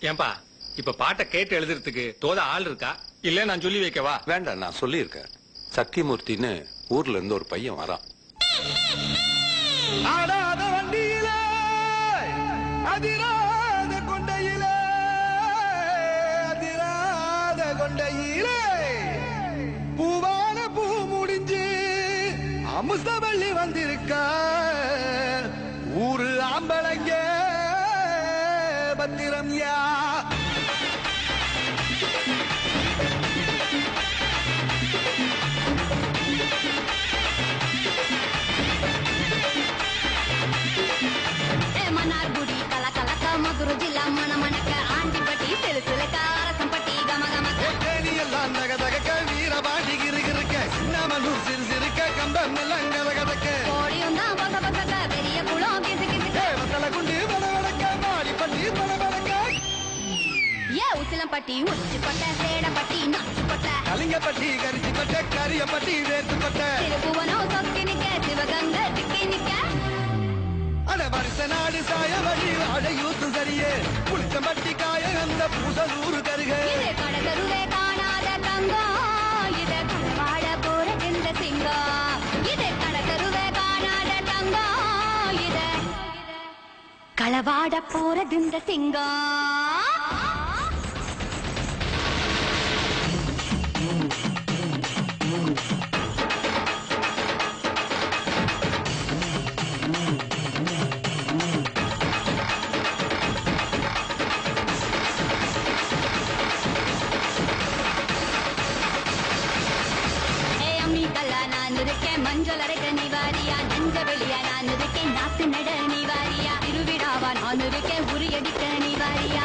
ஏன்பா இப்ப பாட்டை கேட்டு எழுதுறதுக்கு தோத ஆள் இருக்கா இல்ல நான் சொல்லி வைக்கவா? வேண்டாம், நான் சொல்லியிருக்கேன். சத்தியமூர்த்தின்னு ஊர்ல இருந்து ஒரு பையன் வரான். ஆடாத வண்டியில அதிராத கொண்டையில அதிராத கொண்டையில பூவான பூ முடிஞ்சு அமுசவள்ளி வந்திருக்கா ஊரு ஆம்பளைங்க பத்திரம் யா மதுரை ஜில்லா மன மணக்க ஆண்டிப்பட்டி சிலுசிலுக்க அரசம்பட்டி கமகமக்க எல்லாம் நகதக வீரபாண்டி கிருகிருக்க சின்னமனூர் சிறுசிருக்க கம்பம் எல்லாம் கதகதக்க கோடியும் தான் பக்க பக்க பெரிய குளம் கிசு கிசுக்க வத்தல குண்டு வளவளக்க மாடிப்பட்டி வளவளக்க ஏ உசிலம்பட்டி உச்சிப்பட்ட சேடப்பட்டி நாச்சுப்பட்ட கலிங்கப்பட்டி கரிச்சிப்பட்ட கரியப்பட்டி வேர்த்துப்பட்ட திருப்புவனம் சொக்கி நிக்க சிவகங்கை திக்கி நிக்க அட வருஷ நாடு சாய வழி அடையூத்து சரியே புளிச்சம்பட்டி காய அந்த பூசலூரு கருக இது கடகருவே காணாத தங்கம் இது கடவாட போற இந்த சிங்கம் இது கடகருவே காணாத தங்கம் இது களவாட போறது இந்த சிங்கம் மஞ்சள் அரைக்க நிவாரியா நஞ்ச வெளியா நான் இருக்கேன் நாத்து நட நிவாரியா திருவிழாவா நான் இருக்கேன் உரியடிக்க நிவாரியா